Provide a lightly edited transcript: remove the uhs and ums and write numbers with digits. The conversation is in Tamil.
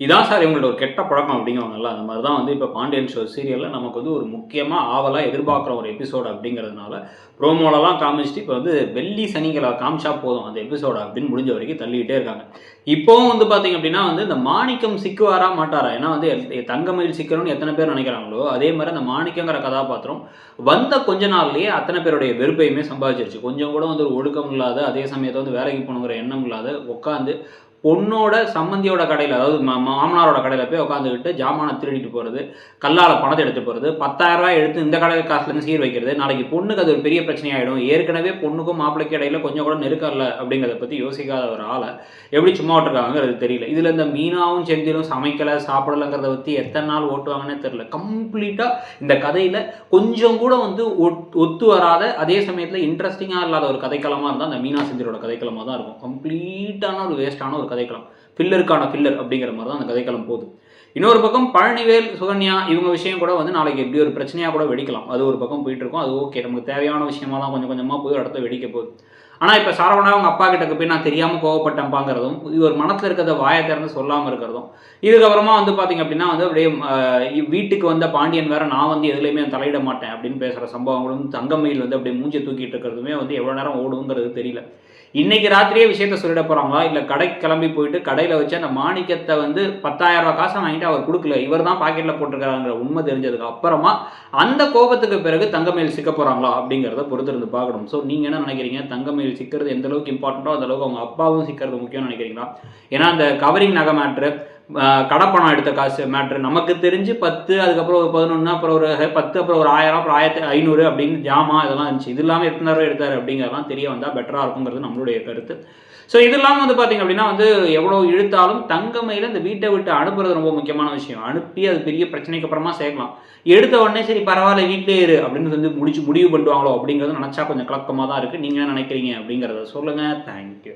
இதான் சார் இவங்களோட ஒரு கெட்ட பழக்கம் அப்படிங்குவாங்கல்ல. அந்த மாரி தான் வந்து இப்ப பாண்டியன் சீரியல்ல நமக்கு வந்து ஒரு முக்கியமா ஆவலா எதிர்பார்க்குற ஒரு எபிசோட் அப்படிங்கிறதுனால, ப்ரோமோலலாம் காமிச்சுட்டு இப்ப வந்து வெள்ளி, சனிக்கிழமை காமிச்சா போதும் அந்த எபிசோட அப்படின்னு முடிஞ்ச வரைக்கும் தள்ளிக்கிட்டே இருக்காங்க. இப்பவும் வந்து பார்த்தீங்க அப்படின்னா வந்து இந்த மாணிக்கம் சிக்குவாரா மாட்டாரா? ஏன்னா வந்து தங்கமயில் சிக்கணும்னு எத்தன பேர் நெனைக்கிறாங்களோ, அதே மாரி அந்த மாணிக்கங்கிற கதாபாத்திரம் வந்த கொஞ்ச நாள்லயே அத்தன பேருடைய வெறுப்பையுமே சம்பாதிச்சிருச்சு. கொஞ்சம் கூட வந்து ஒரு ஒழுக்கம் இல்லாத, அதே சமயத்துல வந்து வேலைக்கு போகணுங்கிற எண்ணம் இல்லாத, உட்காந்து பொண்ணோட சம்மந்தியோட கடையில, அதாவது மாமனாரோட கடையில போய் உட்காந்துக்கிட்டு ஜாமான திருடிட்டு போறது, கல்லால பணத்த எடுத்துட்டு போறது, ரூ. 10,000 எடுத்து இந்த கடை காசுலேருந்து சீர் வைக்கிறது, நாளைக்கு பொண்ணுக்கு அது ஒரு பெரிய பிரச்சனையாயிடும். ஏற்கனவே பொண்ணுக்கும் மாப்பிள்ளைக்கும் இடையில கொஞ்சம் கூட நெருக்கம் இல்ல அப்படிங்கிறத பத்தி யோசிக்காத ஒரு ஆள எப்படி சும்மா விட்டுருக்காங்கங்கிறது தெரியல. இதுல இந்த மீனாவும் செந்திலும் சமைக்கல, சாப்பிடலங்கிறத பத்தி எத்தன நாள் ஓட்டுவாங்கன்னே தெரியல. கம்ப்ளீட்டா இந்த கதையில கொஞ்சம் கூட வந்து ஒத்து வராத, அதே சமயத்துல இன்ட்ரஸ்டிங்கா இல்லாத ஒரு கதைக்களமா இருந்தா அந்த மீனா செந்திலோட கதைக்களமா தான் இருக்கும். கம்ப்ளீட்டான ஒரு வேஸ்டான ஒரு கதைக்களம். ஃபில்லருக்கான ஃபில்லர் அப்படிங்கிற மாதிரி தான் அந்த கதைக்களம் போகுது. இன்னொரு பக்கம் பழனிவேல், சுகன்யா இவங்க விஷயம் கூட வந்து நாளைக்கு எப்படி ஒரு பிரச்சனையா கூட வெடிக்கலாம். அது ஒரு பக்கம் போயிட்டு இருக்கும். அது ஓகே, நமக்கு தேவையான விஷயமா தான் கொஞ்சம் கொஞ்சமா போய் ஒரு இடத்த வெடிக்க போகுது. ஆனா இப்ப சரவணா அவங்க அப்பா கிட்ட போய் நான் தெரியாம கோவப்பட்டேன்பாங்கிறதும், இவர் மனசுல இருக்கிறத வாயை திறந்து சொல்லாம இருக்கிறதும், இதுக்கப்புறமா வந்து பாத்தீங்க அப்படின்னா வந்து அப்படியே வீட்டுக்கு வந்த பாண்டியன் வேற நான் வந்து எதுலையுமே தலையிட மாட்டேன் அப்படின்னு பேசுற சம்பவங்களும், தங்கமயில் வந்து அப்படியே மூஞ்சி தூக்கிட்டு இருக்கிறதுமே வந்து எவ்வளவு நேரம் ஓடுங்கிறது தெரியல. இன்னைக்கு ராத்திரியே விஷயத்த சொல்லிட போறாங்களா? இல்ல கடைக்கு கிளம்பி போயிட்டு கடையில வச்சு அந்த மாணிக்கத்த வந்து ரூ. 10,000 காச வாங்கிட்டு அவர் குடுக்கல. இவர் தான் பாக்கெட்ல போட்டுருக்காருங்கிற உண்மை தெரிஞ்சதுக்கு அப்புறமா, அந்த கோபத்துக்கு பிறகு தங்கமயில் சிக்க போறாங்களா? அப்படிங்கிறத பொறுத்திருந்து பார்க்கணும். ஸோ நீங்க என்ன நினைக்கிறீங்க? தங்கமயில் சிக்கிறது எந்த அளவுக்கு இம்பார்ட்டன்ட்டோ, அந்த அளவுக்கு அவங்க அப்பாவும் சிக்கிறது முக்கியம்னு நினைக்கிறீங்களா? ஏன்னா அந்த கவரிங் நகை மேட்ரு, கடப்பணம் எடுத்த காசு மேட்ரு நமக்கு தெரிஞ்சு 10, அதுக்கப்புறம் ஒரு 11, அப்புறம் ஒரு 10, அப்புறம் ஒரு 1000, அப்புறம் 1500 அப்படின்னு ஜாமான் இதெல்லாம் இருந்துச்சு. இது இல்லாம எத்தன தடவ எடுத்தாரு அப்படிங்கிறதெல்லாம் தெரிய வந்தா பெட்டரா இருக்குங்கிறது நம்மளுடைய கருத்து. ஸோ இது இல்லாம வந்து பார்த்தீங்க அப்படின்னா வந்து எவ்வளோ இழுத்தாலும் தங்கமயில இந்த வீட்டை விட்டு அனுப்புறது ரொம்ப முக்கியமான விஷயம். அனுப்பி அது பெரிய பிரச்சனைக்கு அப்புறமா சேர்க்கலாம். எடுத்த உடனே சரி பரவாயில்ல வீட்டிலேயே இரு அப்படின்னு வந்து முடிவு பண்ணுவாங்களோ அப்படிங்கிறது நினைச்சா கொஞ்சம் கலக்கமா தான் இருக்கு. நீங்க என்ன நினைக்கிறீங்க அப்படிங்கிறத சொல்லுங்க. தேங்க்யூ.